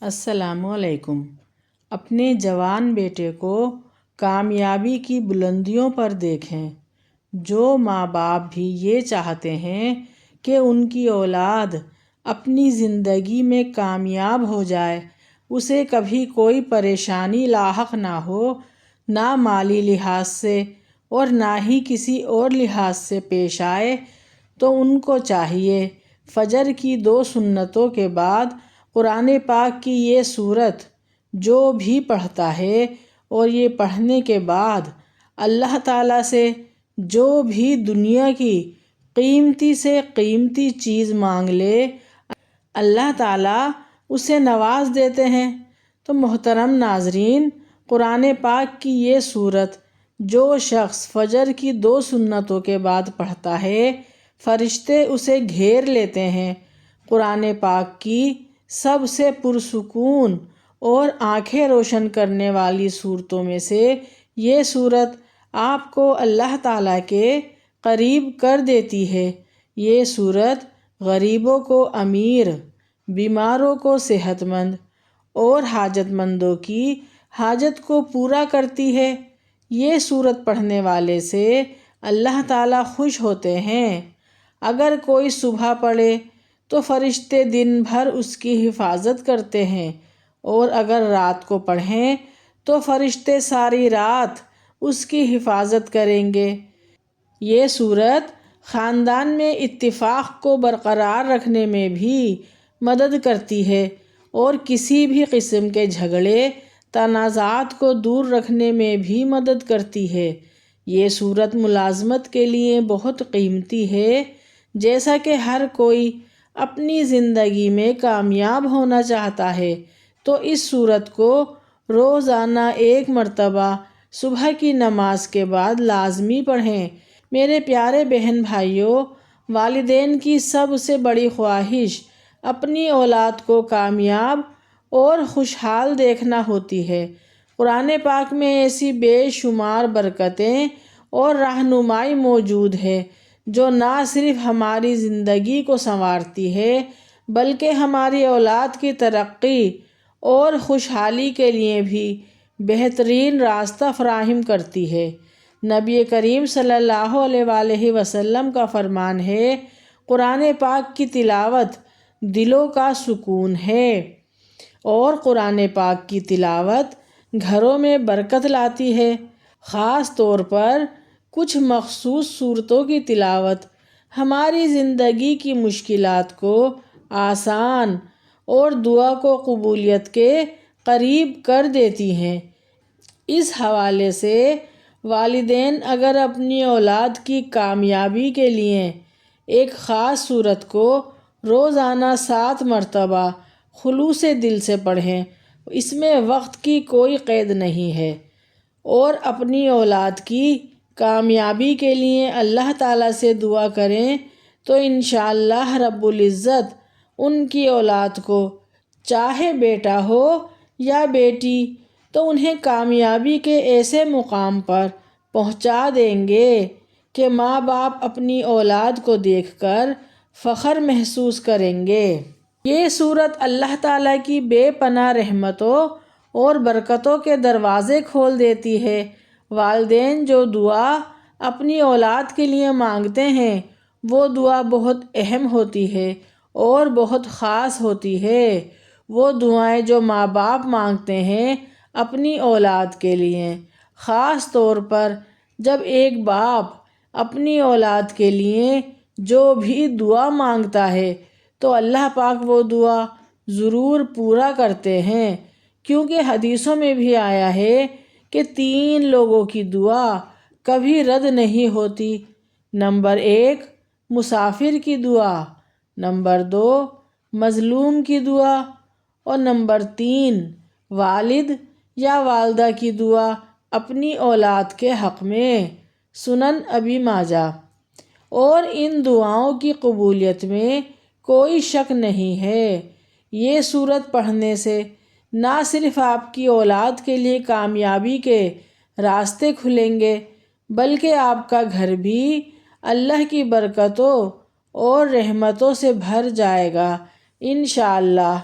السلام علیکم۔ اپنے جوان بیٹے کو کامیابی کی بلندیوں پر دیکھیں۔ جو ماں باپ بھی یہ چاہتے ہیں کہ ان کی اولاد اپنی زندگی میں کامیاب ہو جائے، اسے کبھی کوئی پریشانی لاحق نہ ہو، نہ مالی لحاظ سے اور نہ ہی کسی اور لحاظ سے پیش آئے، تو ان کو چاہیے فجر کی 2 سنتوں کے بعد قرآن پاک کی یہ سورت جو بھی پڑھتا ہے اور یہ پڑھنے کے بعد اللہ تعالیٰ سے جو بھی دنیا کی قیمتی سے قیمتی چیز مانگ لے، اللہ تعالیٰ اسے نواز دیتے ہیں۔ تو محترم ناظرین، قرآن پاک کی یہ سورت جو شخص فجر کی 2 سنتوں کے بعد پڑھتا ہے، فرشتے اسے گھیر لیتے ہیں۔ قرآن پاک کی سب سے پرسکون اور آنکھیں روشن کرنے والی صورتوں میں سے یہ صورت آپ کو اللہ تعالیٰ کے قریب کر دیتی ہے۔ یہ صورت غریبوں کو امیر، بیماروں کو صحت مند اور حاجت مندوں کی حاجت کو پورا کرتی ہے۔ یہ صورت پڑھنے والے سے اللہ تعالیٰ خوش ہوتے ہیں۔ اگر کوئی صبح پڑھے تو فرشتے دن بھر اس کی حفاظت کرتے ہیں، اور اگر رات کو پڑھیں تو فرشتے ساری رات اس کی حفاظت کریں گے۔ یہ صورت خاندان میں اتفاق کو برقرار رکھنے میں بھی مدد کرتی ہے اور کسی بھی قسم کے جھگڑے تنازعات کو دور رکھنے میں بھی مدد کرتی ہے۔ یہ صورت ملازمت کے لیے بہت قیمتی ہے۔ جیسا کہ ہر کوئی اپنی زندگی میں کامیاب ہونا چاہتا ہے، تو اس صورت کو روزانہ 1 مرتبہ صبح کی نماز کے بعد لازمی پڑھیں۔ میرے پیارے بہن بھائیوں، والدین کی سب سے بڑی خواہش اپنی اولاد کو کامیاب اور خوشحال دیکھنا ہوتی ہے۔ قرآن پاک میں ایسی بے شمار برکتیں اور رہنمائی موجود ہے جو نہ صرف ہماری زندگی کو سنوارتی ہے بلکہ ہماری اولاد کی ترقی اور خوشحالی کے لیے بھی بہترین راستہ فراہم کرتی ہے۔ نبی کریم صلی اللہ علیہ وآلہ وسلم کا فرمان ہے، قرآن پاک کی تلاوت دلوں کا سکون ہے، اور قرآن پاک کی تلاوت گھروں میں برکت لاتی ہے۔ خاص طور پر کچھ مخصوص سورتوں کی تلاوت ہماری زندگی کی مشکلات کو آسان اور دعا کو قبولیت کے قریب کر دیتی ہیں۔ اس حوالے سے والدین اگر اپنی اولاد کی کامیابی کے لیے ایک خاص سورت کو روزانہ 7 مرتبہ خلوص دل سے پڑھیں، اس میں وقت کی کوئی قید نہیں ہے، اور اپنی اولاد کی کامیابی کے لیے اللہ تعالیٰ سے دعا کریں، تو انشاءاللہ رب العزت ان کی اولاد کو، چاہے بیٹا ہو یا بیٹی، تو انہیں کامیابی کے ایسے مقام پر پہنچا دیں گے کہ ماں باپ اپنی اولاد کو دیکھ کر فخر محسوس کریں گے۔ یہ صورت اللہ تعالیٰ کی بے پناہ رحمتوں اور برکتوں کے دروازے کھول دیتی ہے۔ والدین جو دعا اپنی اولاد کے لیے مانگتے ہیں، وہ دعا بہت اہم ہوتی ہے اور بہت خاص ہوتی ہے۔ وہ دعائیں جو ماں باپ مانگتے ہیں اپنی اولاد کے لیے، خاص طور پر جب ایک باپ اپنی اولاد کے لیے جو بھی دعا مانگتا ہے تو اللہ پاک وہ دعا ضرور پورا کرتے ہیں، کیونکہ حدیثوں میں بھی آیا ہے کہ 3 لوگوں کی دعا کبھی رد نہیں ہوتی۔ نمبر 1 مسافر کی دعا، نمبر 2 مظلوم کی دعا، اور نمبر 3 والد یا والدہ کی دعا اپنی اولاد کے حق میں۔ سنن ابی ماجہ۔ اور ان دعاؤں کی قبولیت میں کوئی شک نہیں ہے۔ یہ سورت پڑھنے سے نہ صرف آپ کی اولاد کے لیے کامیابی کے راستے کھلیں گے بلکہ آپ کا گھر بھی اللہ کی برکتوں اور رحمتوں سے بھر جائے گا انشاءاللہ۔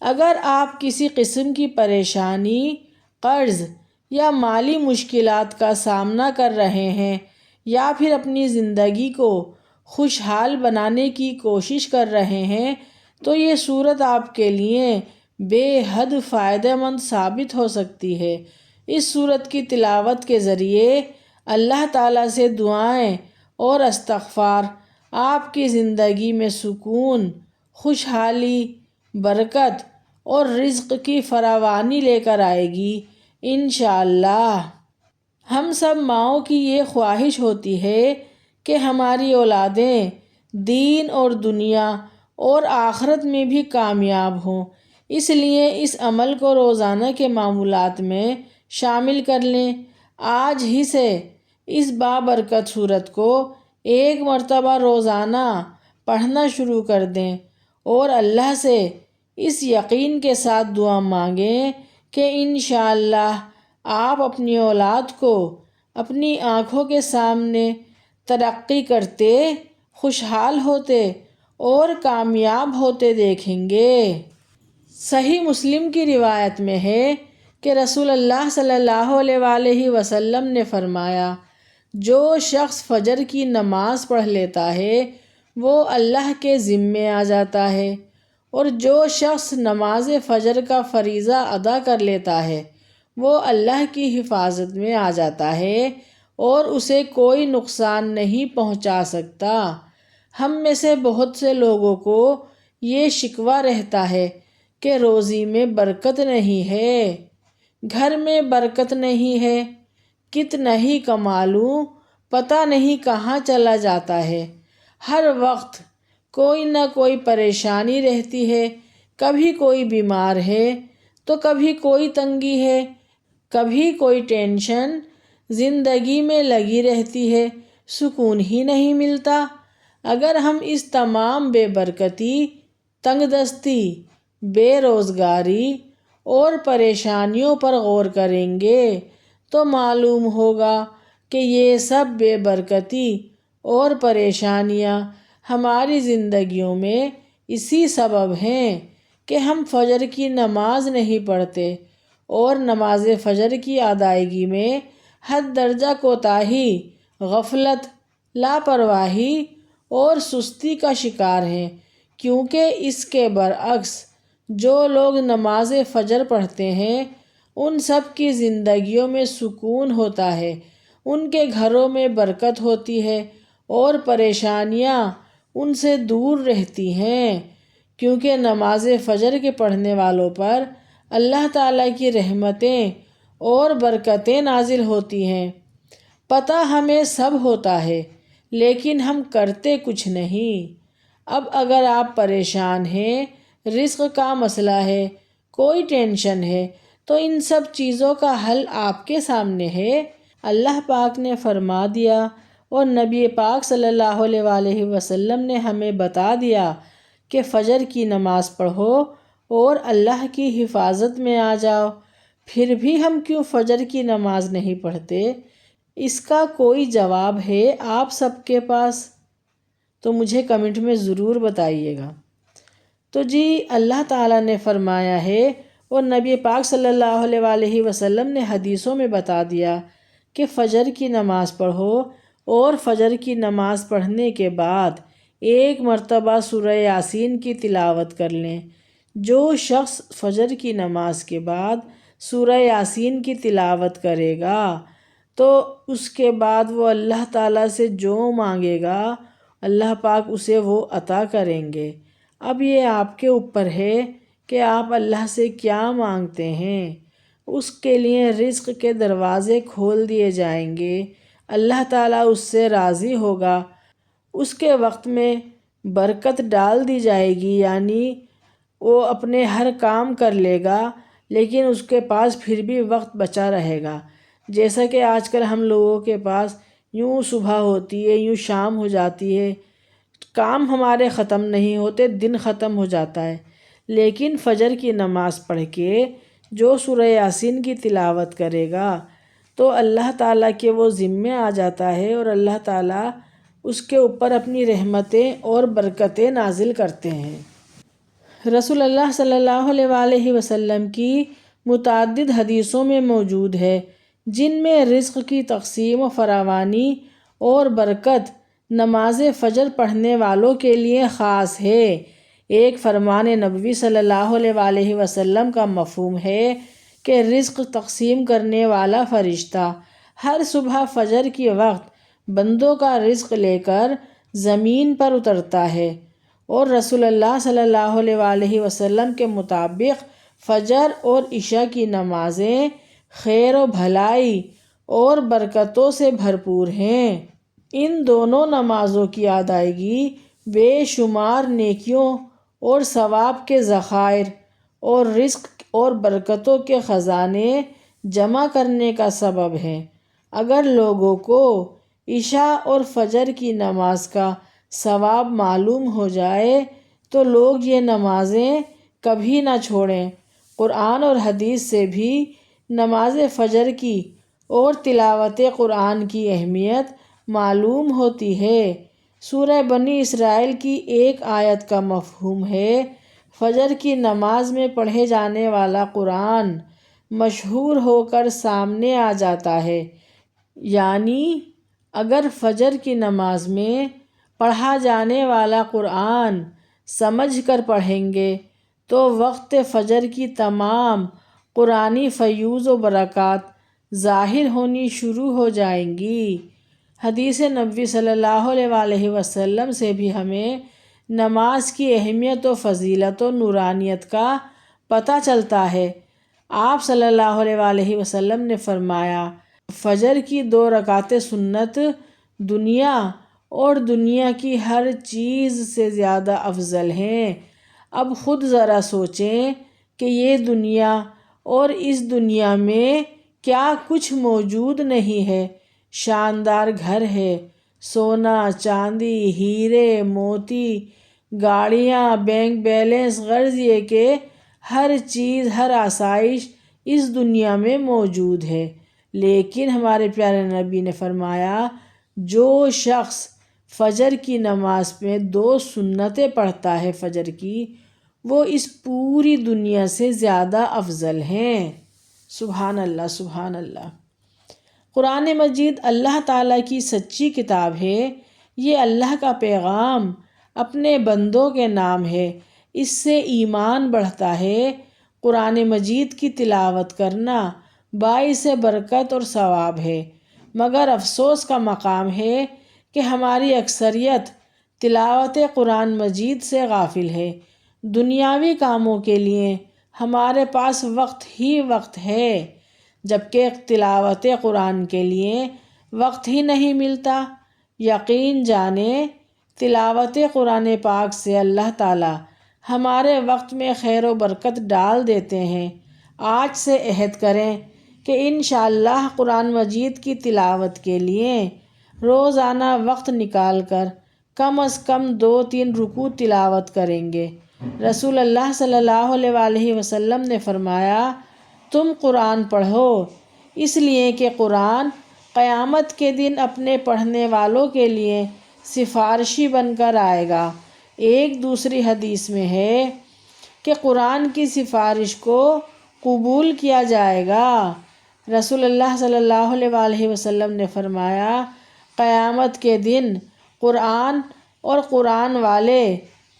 اگر آپ کسی قسم کی پریشانی، قرض یا مالی مشکلات کا سامنا کر رہے ہیں یا پھر اپنی زندگی کو خوشحال بنانے کی کوشش کر رہے ہیں تو یہ صورت آپ کے لیے بے حد فائدہ مند ثابت ہو سکتی ہے۔ اس صورت کی تلاوت کے ذریعے اللہ تعالیٰ سے دعائیں اور استغفار آپ کی زندگی میں سکون، خوشحالی، برکت اور رزق کی فراوانی لے کر آئے گی انشاءاللہ۔ ہم سب ماؤں کی یہ خواہش ہوتی ہے کہ ہماری اولادیں دین اور دنیا اور آخرت میں بھی کامیاب ہوں، اس لیے اس عمل کو روزانہ کے معمولات میں شامل کر لیں۔ آج ہی سے اس بابرکت سورت کو ایک مرتبہ روزانہ پڑھنا شروع کر دیں اور اللہ سے اس یقین کے ساتھ دعا مانگیں کہ انشاءاللہ آپ اپنی اولاد کو اپنی آنکھوں کے سامنے ترقی کرتے، خوشحال ہوتے اور کامیاب ہوتے دیکھیں گے۔ صحیح مسلم کی روایت میں ہے کہ رسول اللہ صلی اللہ علیہ وآلہ وسلم نے فرمایا، جو شخص فجر کی نماز پڑھ لیتا ہے وہ اللہ کے ذمے آ جاتا ہے، اور جو شخص نماز فجر کا فریضہ ادا کر لیتا ہے وہ اللہ کی حفاظت میں آ جاتا ہے اور اسے کوئی نقصان نہیں پہنچا سکتا۔ ہم میں سے بہت سے لوگوں کو یہ شکوہ رہتا ہے کہ روزی میں برکت نہیں ہے، گھر میں برکت نہیں ہے، کتنا ہی کما لوں پتہ نہیں کہاں چلا جاتا ہے، ہر وقت کوئی نہ کوئی پریشانی رہتی ہے، کبھی کوئی بیمار ہے تو کبھی کوئی تنگی ہے، کبھی کوئی ٹینشن زندگی میں لگی رہتی ہے، سکون ہی نہیں ملتا۔ اگر ہم اس تمام بے برکتی، تنگ دستی، بے روزگاری اور پریشانیوں پر غور کریں گے تو معلوم ہوگا کہ یہ سب بے برکتی اور پریشانیاں ہماری زندگیوں میں اسی سبب ہیں کہ ہم فجر کی نماز نہیں پڑھتے اور نماز فجر کی ادائیگی میں حد درجہ کوتاہی، غفلت، لاپرواہی اور سستی کا شکار ہیں، کیونکہ اس کے برعکس جو لوگ نماز فجر پڑھتے ہیں ان سب کی زندگیوں میں سکون ہوتا ہے، ان کے گھروں میں برکت ہوتی ہے اور پریشانیاں ان سے دور رہتی ہیں، کیونکہ نماز فجر کے پڑھنے والوں پر اللہ تعالیٰ کی رحمتیں اور برکتیں نازل ہوتی ہیں۔ پتہ ہمیں سب ہوتا ہے لیکن ہم کرتے کچھ نہیں۔ اب اگر آپ پریشان ہیں، رزق کا مسئلہ ہے، کوئی ٹینشن ہے تو ان سب چیزوں کا حل آپ کے سامنے ہے۔ اللہ پاک نے فرما دیا اور نبی پاک صلی اللہ علیہ وآلہ وسلم نے ہمیں بتا دیا کہ فجر کی نماز پڑھو اور اللہ کی حفاظت میں آ جاؤ۔ پھر بھی ہم کیوں فجر کی نماز نہیں پڑھتے؟ اس کا کوئی جواب ہے آپ سب کے پاس؟ تو مجھے کمنٹ میں ضرور بتائیے گا۔ تو جی اللہ تعالیٰ نے فرمایا ہے اور نبی پاک صلی اللہ علیہ وآلہ وسلم نے حدیثوں میں بتا دیا کہ فجر کی نماز پڑھو اور فجر کی نماز پڑھنے کے بعد ایک مرتبہ سورہ یاسین کی تلاوت کر لیں۔ جو شخص فجر کی نماز کے بعد سورہ یاسین کی تلاوت کرے گا تو اس کے بعد وہ اللہ تعالیٰ سے جو مانگے گا اللہ پاک اسے وہ عطا کریں گے۔ اب یہ آپ کے اوپر ہے کہ آپ اللہ سے کیا مانگتے ہیں۔ اس کے لیے رزق کے دروازے کھول دیے جائیں گے، اللہ تعالیٰ اس سے راضی ہوگا، اس کے وقت میں برکت ڈال دی جائے گی، یعنی وہ اپنے ہر کام کر لے گا لیکن اس کے پاس پھر بھی وقت بچا رہے گا۔ جیسا کہ آج کل ہم لوگوں کے پاس یوں صبح ہوتی ہے، یوں شام ہو جاتی ہے، کام ہمارے ختم نہیں ہوتے، دن ختم ہو جاتا ہے، لیکن فجر کی نماز پڑھ کے جو سورہ یاسین کی تلاوت کرے گا تو اللہ تعالیٰ کے وہ ذمے آ جاتا ہے اور اللہ تعالیٰ اس کے اوپر اپنی رحمتیں اور برکتیں نازل کرتے ہیں۔ رسول اللہ صلی اللہ علیہ وسلم کی متعدد حدیثوں میں موجود ہے جن میں رزق کی تقسیم و فراوانی اور برکت نماز فجر پڑھنے والوں کے لیے خاص ہے۔ ایک فرمان نبوی صلی اللہ علیہ وسلم کا مفہوم ہے کہ رزق تقسیم کرنے والا فرشتہ ہر صبح فجر کی وقت بندوں کا رزق لے کر زمین پر اترتا ہے، اور رسول اللہ صلی اللہ علیہ وسلم کے مطابق فجر اور عشاء کی نمازیں خیر و بھلائی اور برکتوں سے بھرپور ہیں۔ ان دونوں نمازوں کی ادائیگی بے شمار نیکیوں اور ثواب کے ذخائر اور رزق اور برکتوں کے خزانے جمع کرنے کا سبب ہے۔ اگر لوگوں کو عشاء اور فجر کی نماز کا ثواب معلوم ہو جائے تو لوگ یہ نمازیں کبھی نہ چھوڑیں۔ قرآن اور حدیث سے بھی نماز فجر کی اور تلاوت قرآن کی اہمیت معلوم ہوتی ہے۔ سورہ بنی اسرائیل کی ایک آیت کا مفہوم ہے فجر کی نماز میں پڑھے جانے والا قرآن مشہور ہو کر سامنے آ جاتا ہے، یعنی اگر فجر کی نماز میں پڑھا جانے والا قرآن سمجھ کر پڑھیں گے تو وقت فجر کی تمام قرآنی فیوز و برکات ظاہر ہونی شروع ہو جائیں گی۔ حدیث نبوی صلی اللہ علیہ وسلم سے بھی ہمیں نماز کی اہمیت و فضیلت و نورانیت کا پتہ چلتا ہے۔ آپ صلی اللہ علیہ وسلم نے فرمایا، فجر کی 2 رکعتیں سنت دنیا اور دنیا کی ہر چیز سے زیادہ افضل ہیں۔ اب خود ذرا سوچیں کہ یہ دنیا اور اس دنیا میں کیا کچھ موجود نہیں ہے۔ شاندار گھر ہے، سونا چاندی ہیرے موتی گاڑیاں بینک بیلنس، غرض یہ کہ ہر چیز ہر آسائش اس دنیا میں موجود ہے، لیکن ہمارے پیارے نبی نے فرمایا جو شخص فجر کی نماز میں 2 سنتیں پڑھتا ہے فجر کی، وہ اس پوری دنیا سے زیادہ افضل ہیں۔ سبحان اللہ سبحان اللہ۔ قرآن مجید اللہ تعالیٰ کی سچی کتاب ہے۔ یہ اللہ کا پیغام اپنے بندوں کے نام ہے، اس سے ایمان بڑھتا ہے۔ قرآن مجید کی تلاوت کرنا باعث برکت اور ثواب ہے، مگر افسوس کا مقام ہے کہ ہماری اکثریت تلاوت قرآن مجید سے غافل ہے۔ دنیاوی کاموں کے لیے ہمارے پاس وقت ہی وقت ہے، جبکہ تلاوت قرآن کے لیے وقت ہی نہیں ملتا۔ یقین جانیں تلاوت قرآن پاک سے اللہ تعالیٰ ہمارے وقت میں خیر و برکت ڈال دیتے ہیں۔ آج سے عہد کریں کہ انشاءاللہ قرآن مجید کی تلاوت کے لیے روزانہ وقت نکال کر کم از کم 2-3 رکوع تلاوت کریں گے۔ رسول اللہ صلی اللہ علیہ وسلم نے فرمایا، تم قرآن پڑھو، اس لیے کہ قرآن قیامت کے دن اپنے پڑھنے والوں کے لیے سفارشی بن کر آئے گا۔ ایک دوسری حدیث میں ہے کہ قرآن کی سفارش کو قبول کیا جائے گا۔ رسول اللہ صلی اللہ علیہ وسلم نے فرمایا، قیامت کے دن قرآن اور قرآن والے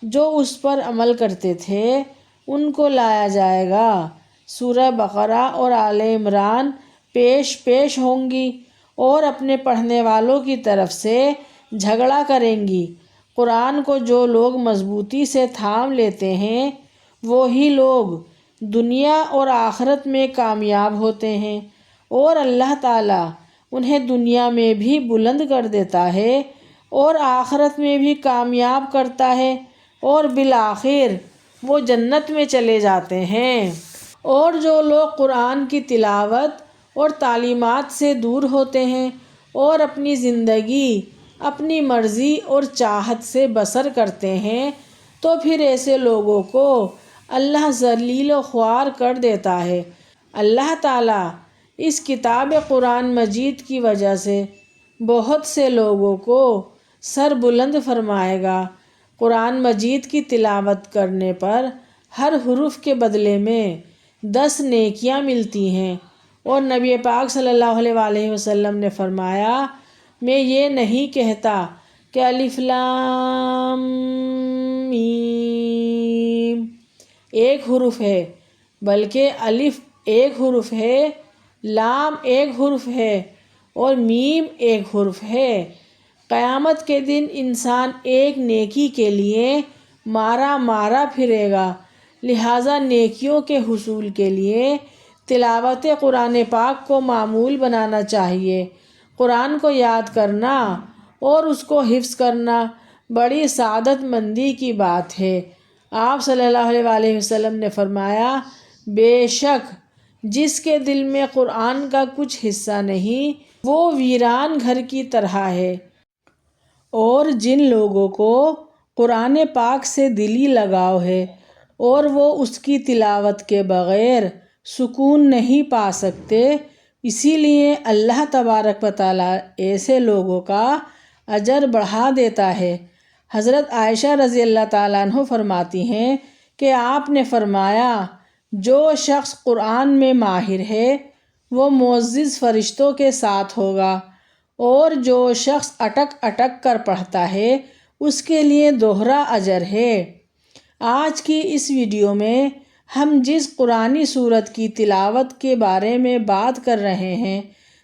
جو اس پر عمل کرتے تھے ان کو لایا جائے گا۔ سورہ بقرہ اور آل عمران پیش ہوں گی اور اپنے پڑھنے والوں کی طرف سے جھگڑا کریں گی۔ قرآن کو جو لوگ مضبوطی سے تھام لیتے ہیں وہی لوگ دنیا اور آخرت میں کامیاب ہوتے ہیں، اور اللہ تعالیٰ انہیں دنیا میں بھی بلند کر دیتا ہے اور آخرت میں بھی کامیاب کرتا ہے، اور بالآخر وہ جنت میں چلے جاتے ہیں۔ اور جو لوگ قرآن کی تلاوت اور تعلیمات سے دور ہوتے ہیں اور اپنی زندگی اپنی مرضی اور چاہت سے بسر کرتے ہیں تو پھر ایسے لوگوں کو اللہ ذلیل و خوار کر دیتا ہے۔ اللہ تعالیٰ اس کتاب قرآن مجید کی وجہ سے بہت سے لوگوں کو سر بلند فرمائے گا۔ قرآن مجید کی تلاوت کرنے پر ہر حرف کے بدلے میں 10 نیکیاں ملتی ہیں۔ اور نبی پاک صلی اللہ علیہ وآلہ وسلم نے فرمایا، میں یہ نہیں کہتا کہ الف لام میم ایک حرف ہے، بلکہ الف ایک حرف ہے، لام ایک حرف ہے اور میم ایک حرف ہے۔ قیامت کے دن انسان ایک نیکی کے لیے مارا مارا پھرے گا، لہٰذا نیکیوں کے حصول کے لیے تلاوت قرآن پاک کو معمول بنانا چاہیے۔ قرآن کو یاد کرنا اور اس کو حفظ کرنا بڑی سعادت مندی کی بات ہے۔ آپ صلی اللہ علیہ وآلہ وسلم نے فرمایا، بے شک جس کے دل میں قرآن کا کچھ حصہ نہیں وہ ویران گھر کی طرح ہے۔ اور جن لوگوں کو قرآن پاک سے دلی لگاؤ ہے اور وہ اس کی تلاوت کے بغیر سکون نہیں پا سکتے، اسی لیے اللہ تبارک و تعالیٰ ایسے لوگوں کا اجر بڑھا دیتا ہے۔ حضرت عائشہ رضی اللہ تعالیٰ عنہ فرماتی ہیں کہ آپ نے فرمایا، جو شخص قرآن میں ماہر ہے وہ معزز فرشتوں کے ساتھ ہوگا، اور جو شخص اٹک اٹک کر پڑھتا ہے اس کے لیے دوہرا اجر ہے۔ آج کی اس ویڈیو میں ہم جس قرآنی سورت کی تلاوت کے بارے میں بات کر رہے ہیں،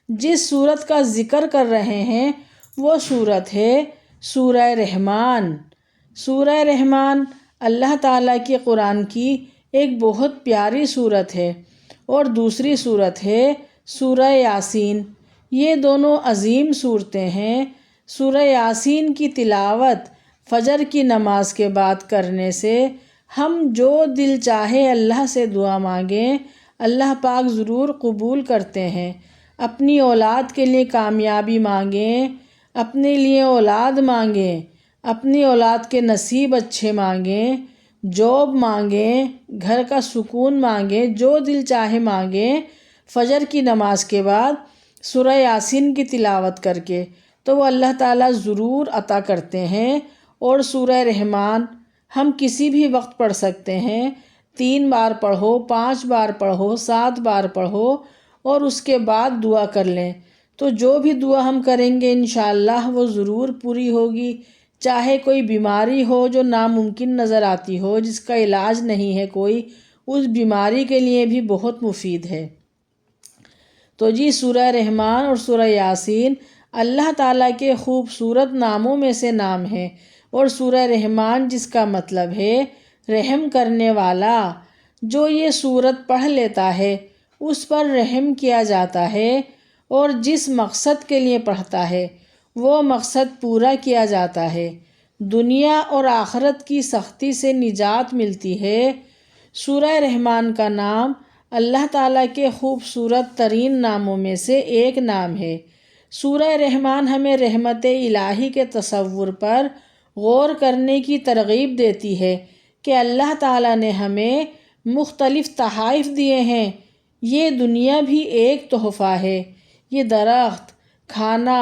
جس سورت کا ذکر کر رہے ہیں، وہ سورت ہے سورہ رحمان۔ سورہ رحمان اللہ تعالیٰ کی قرآن کی ایک بہت پیاری سورت ہے، اور دوسری سورت ہے سورہ یاسین۔ یہ دونوں عظیم سورتیں ہیں۔ سورہ یاسین کی تلاوت فجر کی نماز کے بعد کرنے سے ہم جو دل چاہے اللہ سے دعا مانگیں اللہ پاک ضرور قبول کرتے ہیں۔ اپنی اولاد کے لیے کامیابی مانگیں، اپنے لیے اولاد مانگیں، اپنی اولاد کے نصیب اچھے مانگیں، جاب مانگیں، گھر کا سکون مانگیں، جو دل چاہے مانگیں فجر کی نماز کے بعد سورہ یاسین کی تلاوت کر کے، تو وہ اللہ تعالیٰ ضرور عطا کرتے ہیں۔ اور سورہ رحمان ہم کسی بھی وقت پڑھ سکتے ہیں، 3 بار پڑھو، 5 بار پڑھو، 7 بار پڑھو، اور اس کے بعد دعا کر لیں تو جو بھی دعا ہم کریں گے انشاءاللہ وہ ضرور پوری ہوگی۔ چاہے کوئی بیماری ہو جو ناممکن نظر آتی ہو، جس کا علاج نہیں ہے کوئی، اس بیماری کے لیے بھی بہت مفید ہے۔ تو جی سورہ رحمان اور سورہ یاسین اللہ تعالیٰ کے خوبصورت ناموں میں سے نام ہے، اور سورہ رحمان جس کا مطلب ہے رحم کرنے والا، جو یہ سورت پڑھ لیتا ہے اس پر رحم کیا جاتا ہے، اور جس مقصد کے لیے پڑھتا ہے وہ مقصد پورا کیا جاتا ہے، دنیا اور آخرت کی سختی سے نجات ملتی ہے۔ سورہ رحمان کا نام اللہ تعالیٰ کے خوبصورت ترین ناموں میں سے ایک نام ہے۔ سورہ رحمان ہمیں رحمت الہی کے تصور پر غور کرنے کی ترغیب دیتی ہے کہ اللہ تعالیٰ نے ہمیں مختلف تحائف دیے ہیں۔ یہ دنیا بھی ایک تحفہ ہے۔ یہ درخت، کھانا،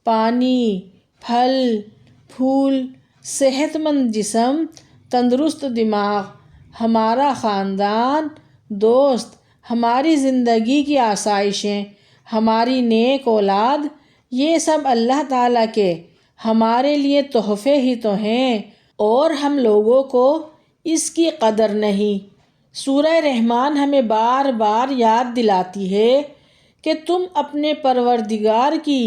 پانی، پھل، پھول، صحت مند جسم، تندرست دماغ، ہمارا خاندان، دوست، ہماری زندگی کی آسائشیں، ہماری نیک اولاد، یہ سب اللہ تعالیٰ کے ہمارے لیے تحفے ہی تو ہیں، اور ہم لوگوں کو اس کی قدر نہیں۔ سورہ رحمان ہمیں بار بار یاد دلاتی ہے کہ تم اپنے پروردگار کی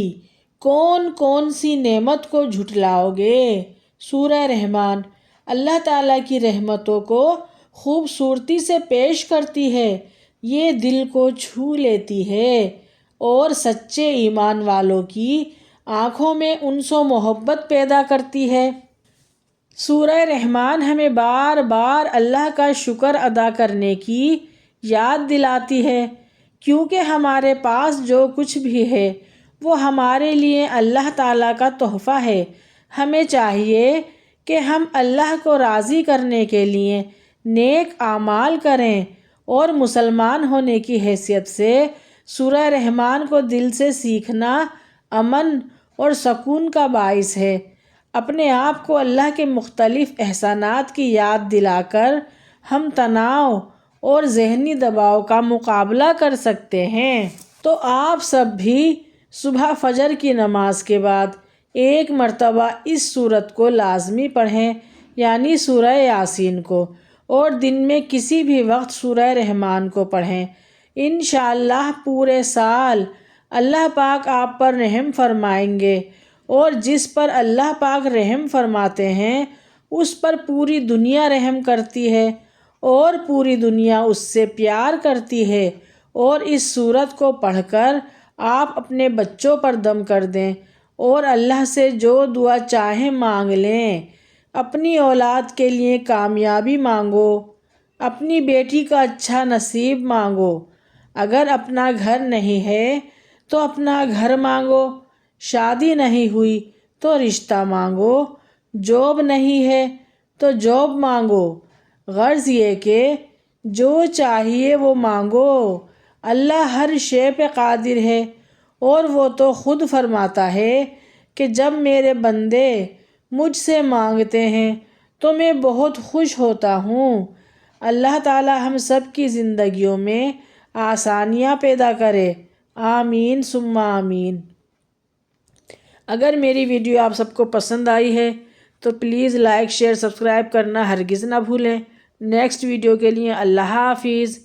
کون کون سی نعمت کو جھٹلاؤ گے۔ سورہ رحمان اللہ تعالیٰ کی رحمتوں کو خوبصورتی سے پیش کرتی ہے، یہ دل کو چھو لیتی ہے، اور سچے ایمان والوں کی آنکھوں میں انس و محبت پیدا کرتی ہے۔ سورہ رحمان ہمیں بار بار اللہ کا شکر ادا کرنے کی یاد دلاتی ہے، کیونکہ ہمارے پاس جو کچھ بھی ہے وہ ہمارے لیے اللہ تعالیٰ کا تحفہ ہے۔ ہمیں چاہیے کہ ہم اللہ کو راضی کرنے کے لیے نیک اعمال کریں، اور مسلمان ہونے کی حیثیت سے سورہ رحمان کو دل سے سیکھنا امن اور سکون کا باعث ہے۔ اپنے آپ کو اللہ کے مختلف احسانات کی یاد دلا کر ہم تناؤ اور ذہنی دباؤ کا مقابلہ کر سکتے ہیں۔ تو آپ سب بھی صبح فجر کی نماز کے بعد ایک مرتبہ اس سورت کو لازمی پڑھیں، یعنی سورہ یاسین کو، اور دن میں کسی بھی وقت سورہ رحمان کو پڑھیں۔ انشاءاللہ پورے سال اللہ پاک آپ پر رحم فرمائیں گے، اور جس پر اللہ پاک رحم فرماتے ہیں اس پر پوری دنیا رحم کرتی ہے اور پوری دنیا اس سے پیار کرتی ہے۔ اور اس سورت کو پڑھ کر آپ اپنے بچوں پر دم کر دیں اور اللہ سے جو دعا چاہیں مانگ لیں۔ اپنی اولاد کے لیے کامیابی مانگو، اپنی بیٹی کا اچھا نصیب مانگو، اگر اپنا گھر نہیں ہے تو اپنا گھر مانگو، شادی نہیں ہوئی تو رشتہ مانگو، جاب نہیں ہے تو جاب مانگو، غرض یہ کہ جو چاہیے وہ مانگو۔ اللہ ہر شے پہ قادر ہے، اور وہ تو خود فرماتا ہے کہ جب میرے بندے مجھ سے مانگتے ہیں تو میں بہت خوش ہوتا ہوں۔ اللہ تعالی ہم سب کی زندگیوں میں آسانیاں پیدا کرے، آمین ثم آمین۔ اگر میری ویڈیو آپ سب کو پسند آئی ہے تو پلیز لائک، شیئر، سبسکرائب کرنا ہرگز نہ بھولیں۔ نیکسٹ ویڈیو کے لیے اللہ حافظ۔